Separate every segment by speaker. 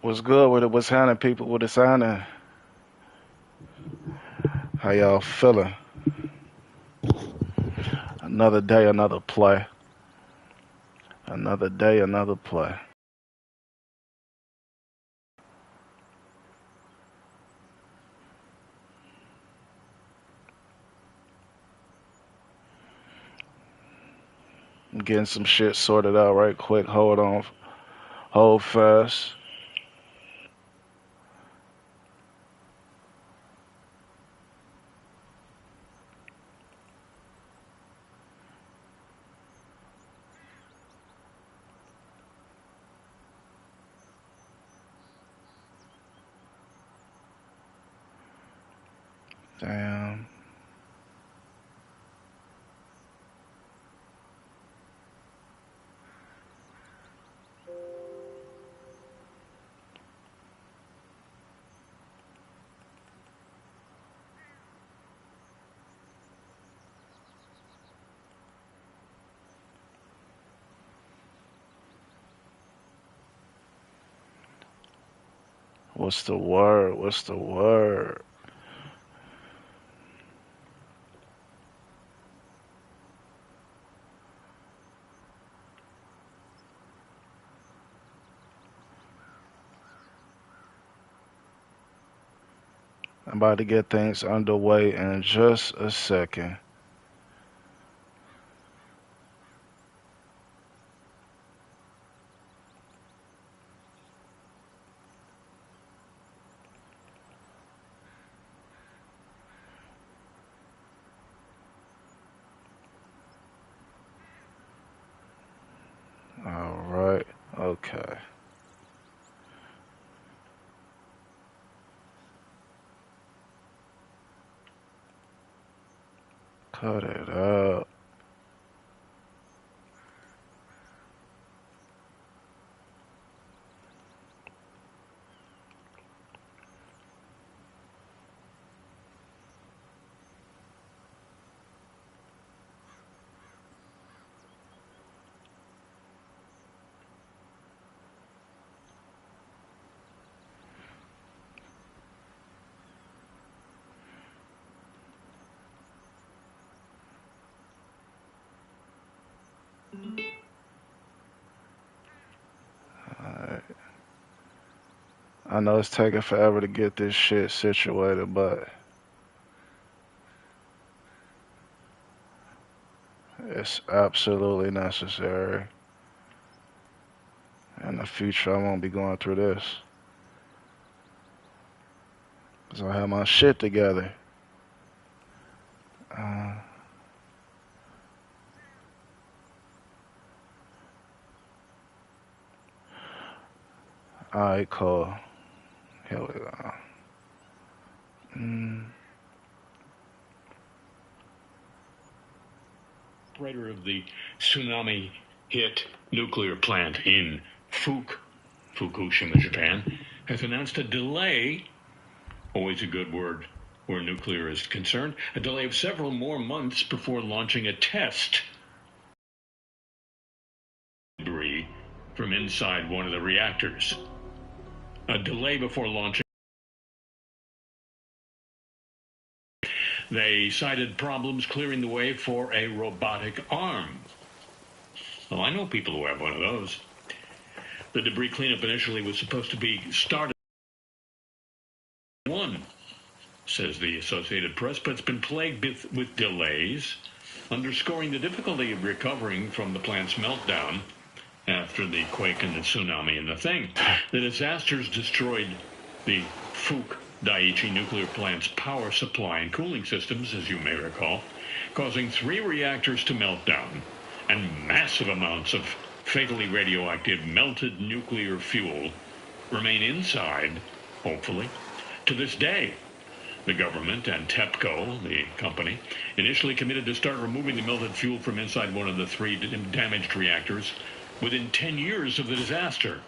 Speaker 1: What's good with it? What's happening, people? What is happening? How y'all feeling? Another day, another play. Another day, another play. I'm getting some shit sorted out right quick. Hold on. Hold fast. Damn. What's the word? What's the word? I'm about to get things underway in just a second. All right. Okay. Cut it out. Alright. I know it's taking forever to get this shit situated, but it's absolutely necessary. In the future, I won't be going through this. Because I have my shit together. Uh, Alright, cool. Here we go. Mm.
Speaker 2: Operator of the tsunami hit nuclear plant in Fukushima, Japan, has announced a delay, always a good word where nuclear is concerned, a delay of several more months before launching a test debris from inside one of the reactors. A delay before launching. They cited problems clearing the way for a robotic arm. Well, I know people who have one of those. The debris cleanup initially was supposed to be started one, says the Associated Press, but it's been plagued with delays, underscoring the difficulty of recovering from the plant's meltdown after the quake and the tsunami and the thing. The disasters destroyed the Daiichi nuclear plant's power supply and cooling systems, as you may recall, causing 3 reactors to melt down, and massive amounts of fatally radioactive melted nuclear fuel remain inside, hopefully, to this day. The government and TEPCO, the company, initially committed to start removing the melted fuel from inside one of the 3 damaged reactors within 10 years of the disaster.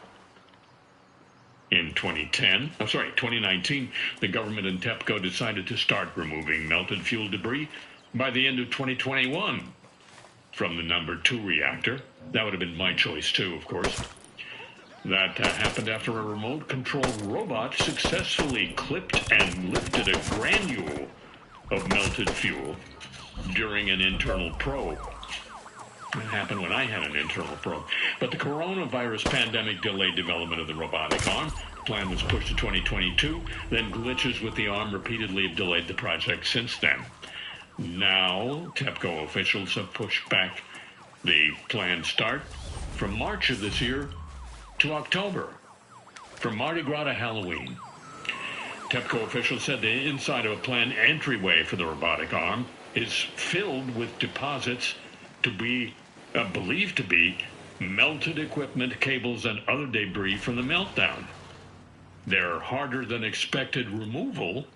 Speaker 2: In 2019, the government and TEPCO decided to start removing melted fuel debris by the end of 2021 from the number 2 reactor. That would have been my choice too, of course. That happened after a remote-controlled robot successfully clipped and lifted a granule of melted fuel during an internal probe. It happened when I had an internal probe. But the coronavirus pandemic delayed development of the robotic arm. The plan was pushed to 2022. Then glitches with the arm repeatedly have delayed the project since then. Now, TEPCO officials have pushed back the planned start from March of this year to October, from Mardi Gras to Halloween. TEPCO officials said the inside of a planned entryway for the robotic arm is filled with deposits to be believed to be melted equipment, cables, and other debris from the meltdown. Their harder than expected removal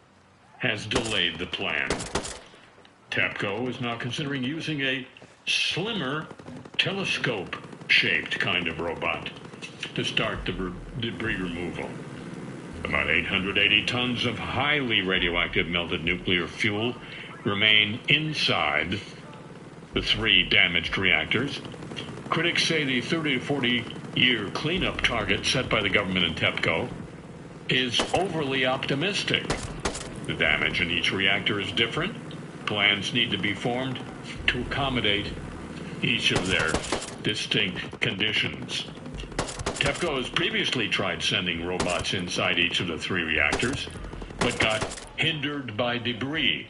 Speaker 2: has delayed the plan. TEPCO is now considering using a slimmer telescope-shaped kind of robot to start the debris removal. About 880 tons of highly radioactive melted nuclear fuel remain inside the 3 damaged reactors. Critics say the 30 to 40-year cleanup target set by the government and TEPCO is overly optimistic. The damage in each reactor is different. Plans need to be formed to accommodate each of their distinct conditions. TEPCO has previously tried sending robots inside each of the 3 reactors, but got hindered by debris.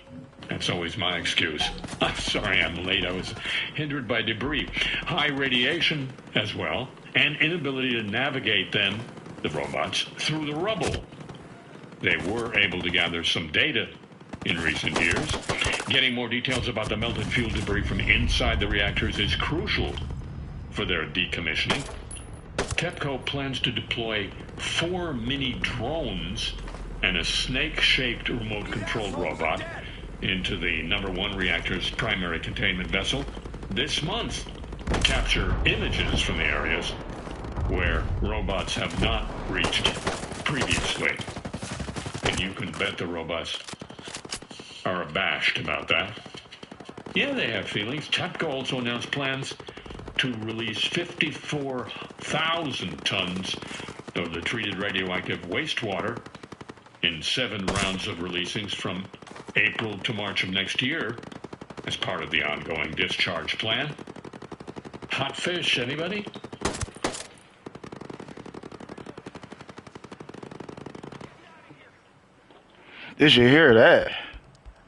Speaker 2: That's always my excuse. I'm sorry I'm late. I was hindered by debris. High radiation as well, and inability to navigate them, the robots, through the rubble. They were able to gather some data in recent years. Getting more details about the melted fuel debris from inside the reactors is crucial for their decommissioning. TEPCO plans to deploy 4 mini drones and a snake-shaped remote-controlled robot into the number 1 reactor's primary containment vessel this month to capture images from the areas where robots have not reached previously. And you can bet the robots are abashed about that. Yeah, they have feelings. TEPCO also announced plans to release 54,000 tons of the treated radioactive wastewater in 7 rounds of releasings from April to March of next year as part of the ongoing discharge plan. Hot fish, anybody?
Speaker 1: Did you hear that?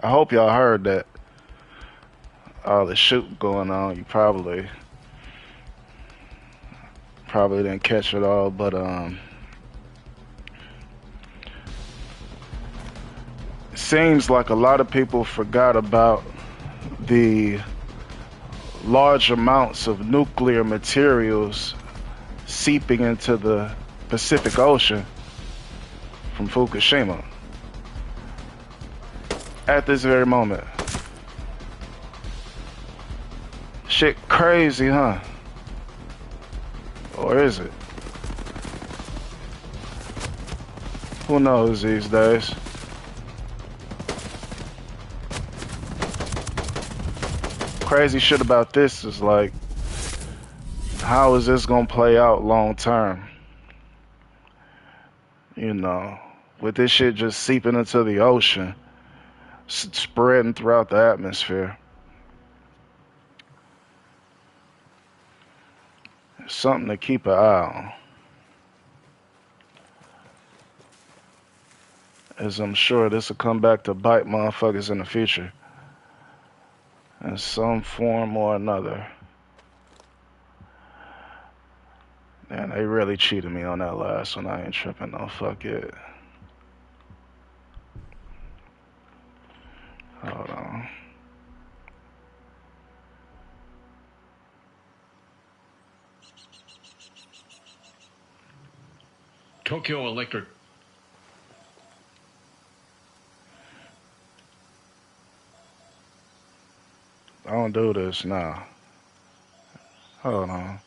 Speaker 1: I hope y'all heard that. All the shooting going on. You probably didn't catch it all, but it seems like a lot of people forgot about the large amounts of nuclear materials seeping into the Pacific Ocean from Fukushima at this very moment. Shit crazy, huh? Or is it? Who knows these days? Crazy shit about this is like, how is this gonna play out long term? You know, with this shit just seeping into the ocean, spreading throughout the atmosphere. It's something to keep an eye on. As I'm sure this will come back to bite motherfuckers in the future. In some form or another. Man, they really cheated me on that last one. I ain't tripping, no, fuck it. Hold on.
Speaker 2: Tokyo Electric.
Speaker 1: I don't do this now. Hold on.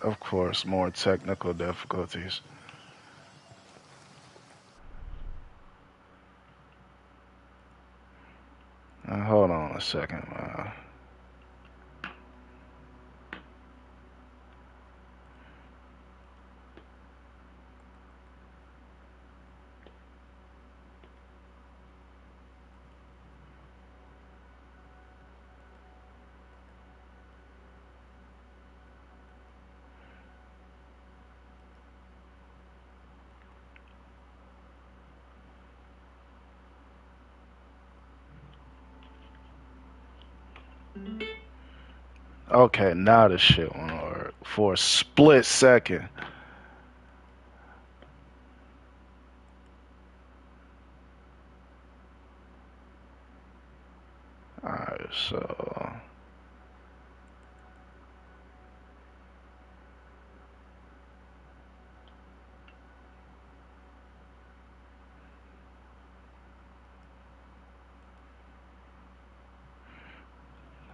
Speaker 1: Of course, more technical difficulties. 1 second, man. Okay, now the shit won't work for a split second. Alright, so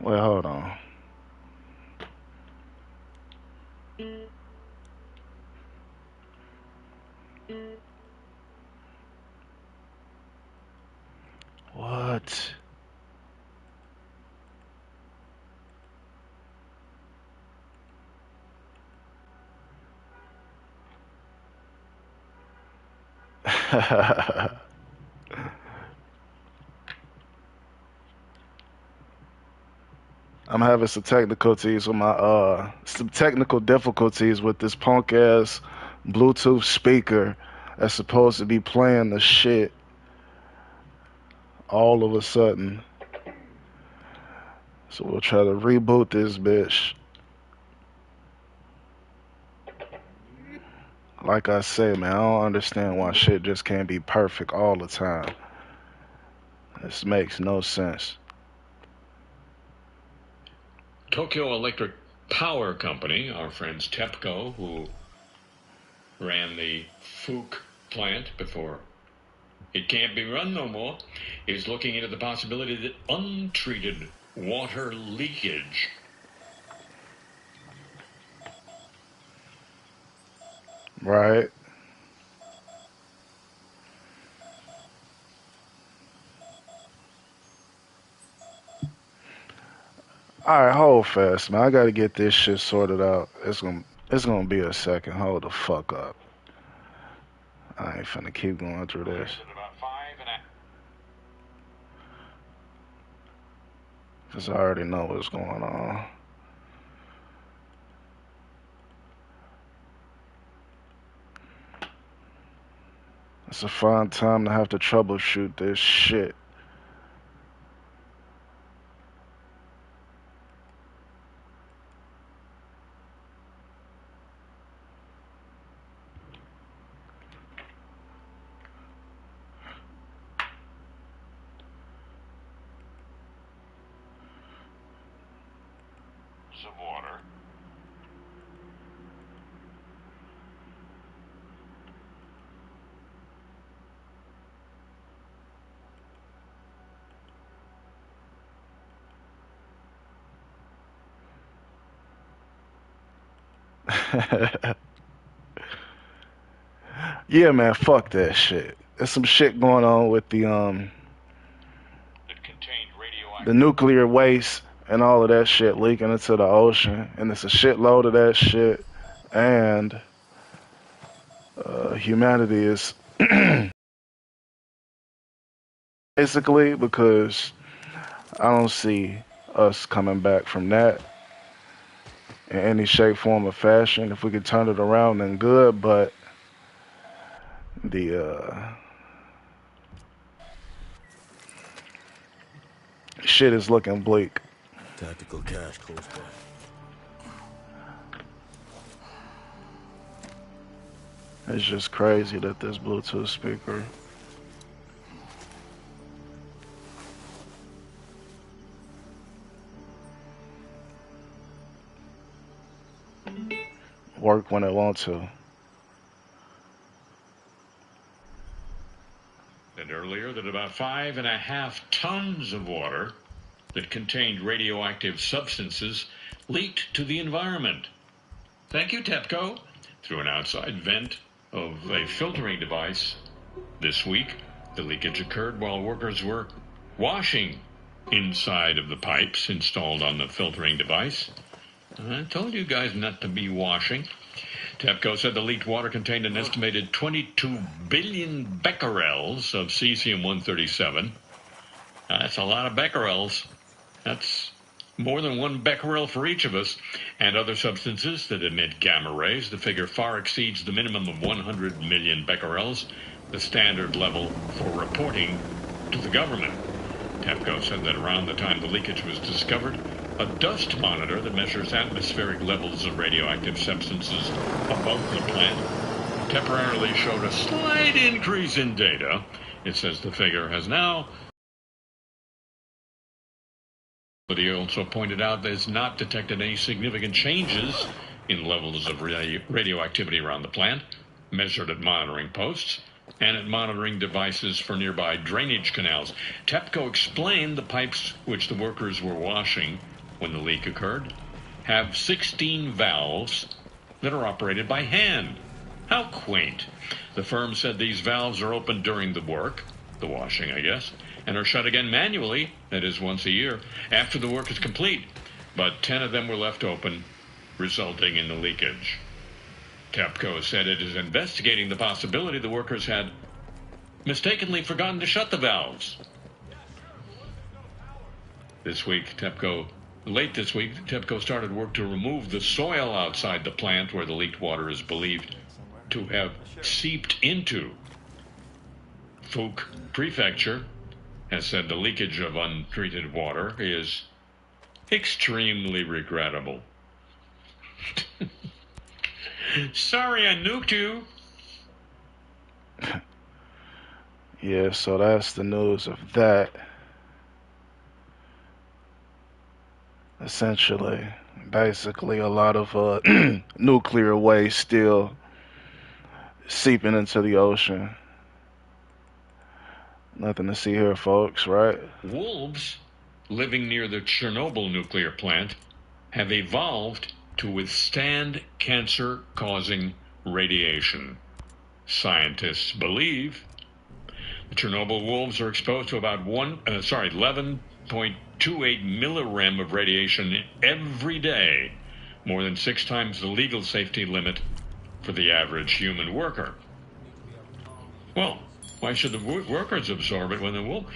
Speaker 1: wait, hold on. What? I'm having some difficulties with some technical difficulties with this punk ass Bluetooth speaker that's supposed to be playing the shit all of a sudden. So we'll try to reboot this bitch. Like I say, man, I don't understand why shit just can't be perfect all the time. This makes no sense.
Speaker 2: Tokyo Electric Power Company, our friends TEPCO, who ran the Fukushima plant before it can't be run no more, is looking into the possibility that untreated water leakage
Speaker 1: Right? Alright, hold fast, man. I gotta get this shit sorted out. It's gonna be a second. Hold the fuck up. I ain't finna keep going through this. Cause I already know what's going on. It's a fine time to have to troubleshoot this shit.
Speaker 2: some water.
Speaker 1: Yeah, man, fuck that shit. There's some shit going on with the nuclear waste and all of that shit leaking into the ocean, and it's a shitload of that shit, and humanity is basically, because I don't see us coming back from that in any shape, form, or fashion. If we could turn it around, then good, but the shit is looking bleak.
Speaker 3: Tactical cache close by.
Speaker 1: It's just crazy that this Bluetooth speaker work when it wants to.
Speaker 2: And earlier that about 5.5 tons of water that contained radioactive substances leaked to the environment. Thank you, TEPCO, through an outside vent of a filtering device. This week, the leakage occurred while workers were washing inside of the pipes installed on the filtering device. I told you guys not to be washing. TEPCO said the leaked water contained an estimated 22 billion becquerels of cesium-137. That's a lot of becquerels. That's more than 1 becquerel for each of us, and other substances that emit gamma rays. The figure far exceeds the minimum of 100 million becquerels, the standard level for reporting to the government. TEPCO said that around the time the leakage was discovered, a dust monitor that measures atmospheric levels of radioactive substances above the plant temporarily showed a slight increase in data. It says the figure has now. But he also pointed out that it's not detected any significant changes in levels of radioactivity around the plant, measured at monitoring posts and at monitoring devices for nearby drainage canals. TEPCO explained the pipes which the workers were washing when the leak occurred have 16 valves that are operated by hand. How quaint. The firm said these valves are open during the work, the washing, I guess, and are shut again manually, that is once a year, after the work is complete. But 10 of them were left open, resulting in the leakage. TEPCO said it is investigating the possibility the workers had mistakenly forgotten to shut the valves. Late this week, TEPCO started work to remove the soil outside the plant where the leaked water is believed to have seeped into. Fukushima Prefecture has said the leakage of untreated water is extremely regrettable. Sorry I nuked you.
Speaker 1: Yeah, so that's the news of that. Essentially, basically a lot of nuclear waste still seeping into the ocean. Nothing to see here, folks, right?
Speaker 2: Wolves living near the Chernobyl nuclear plant have evolved to withstand cancer-causing radiation. Scientists believe the Chernobyl wolves are exposed to about 11.28 millirem of radiation every day, more than 6 times the legal safety limit for the average human worker. Well, why should the workers absorb it when the wolf?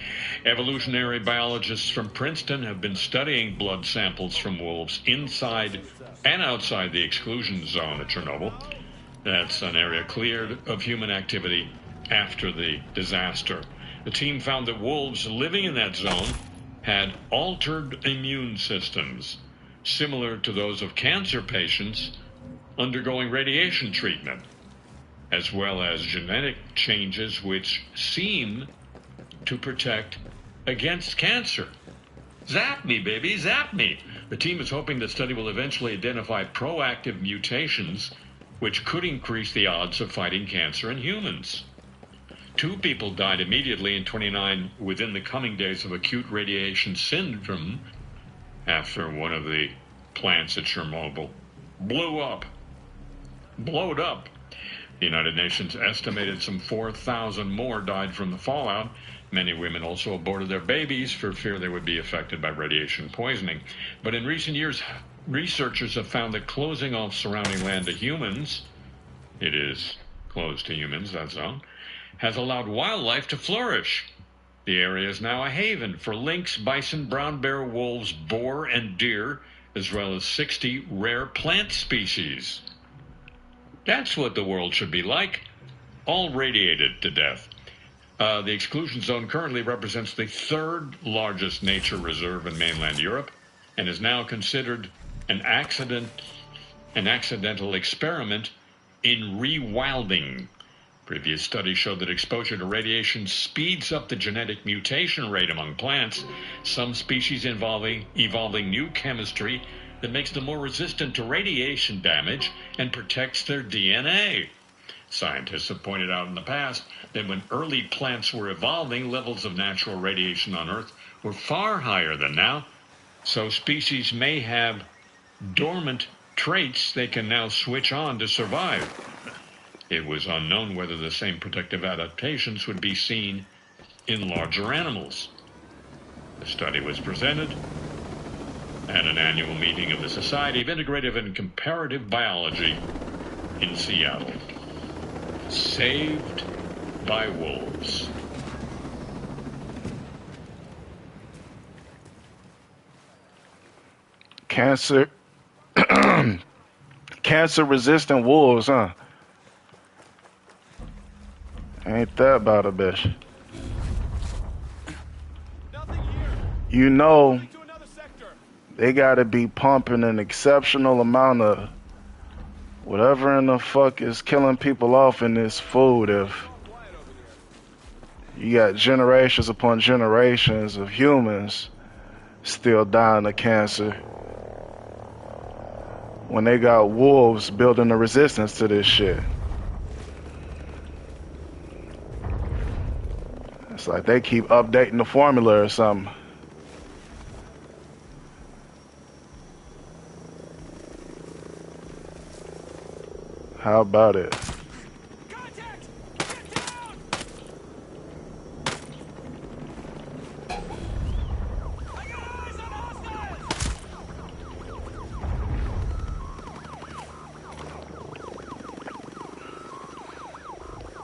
Speaker 2: Evolutionary biologists from Princeton have been studying blood samples from wolves inside and outside the exclusion zone at Chernobyl. That's an area cleared of human activity after the disaster. The team found that wolves living in that zone had altered immune systems, similar to those of cancer patients undergoing radiation treatment, as well as genetic changes which seem to protect against cancer. Zap me, baby, zap me. The team is hoping the study will eventually identify proactive mutations which could increase the odds of fighting cancer in humans. 2 people died immediately and 29 within the coming days of acute radiation syndrome after one of the plants at Chernobyl blowed up. The United Nations estimated some 4,000 more died from the fallout. Many women also aborted their babies for fear they would be affected by radiation poisoning. But in recent years, researchers have found that closing off surrounding land to humans, it is closed to humans, that zone, has allowed wildlife to flourish. The area is now a haven for lynx, bison, brown bear, wolves, boar, and deer, as well as 60 rare plant species. That's what the world should be like, all radiated to death. The exclusion zone currently represents the 3rd largest nature reserve in mainland Europe and is now considered an accidental experiment in rewilding. Previous studies showed that exposure to radiation speeds up the genetic mutation rate among plants, some species evolving new chemistry that makes them more resistant to radiation damage and protects their DNA. Scientists have pointed out in the past that when early plants were evolving, levels of natural radiation on Earth were far higher than now, so species may have dormant traits they can now switch on to survive. It was unknown whether the same protective adaptations would be seen in larger animals. The study was presented at an annual meeting of the Society of Integrative and Comparative Biology in Seattle. Saved by wolves.
Speaker 1: Cancer-resistant wolves, huh? Ain't that about a bitch? You know, they gotta be pumping an exceptional amount of whatever in the fuck is killing people off in this food if you got generations upon generations of humans still dying of cancer when they got wolves building a resistance to this shit. It's like they keep updating the formula or something. How about it?
Speaker 4: Contact! Get down! I got eyes on hostiles!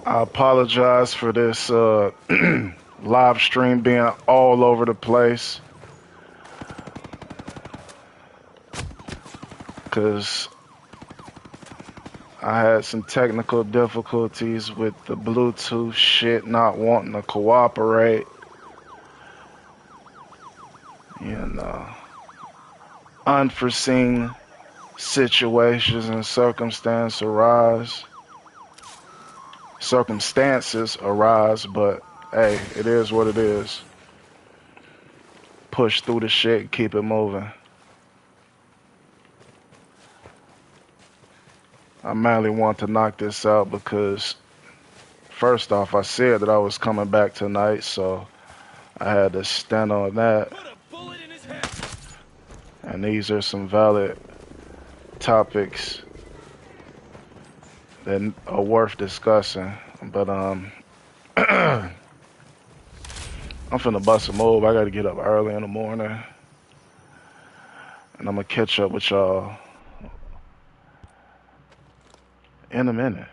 Speaker 1: I apologize for this live stream being all over the place, because I had some technical difficulties with the Bluetooth shit not wanting to cooperate. You know, unforeseen situations and circumstances arise, but hey, it is what it is. Push through the shit, keep it moving. I mainly want to knock this out because, first off, I said that I was coming back tonight, so I had to stand on that.
Speaker 4: Put a bullet in his head!
Speaker 1: And these are some valid topics that are worth discussing. But I'm finna bust a move. I gotta get up early in the morning, and I'm gonna catch up with y'all in a minute.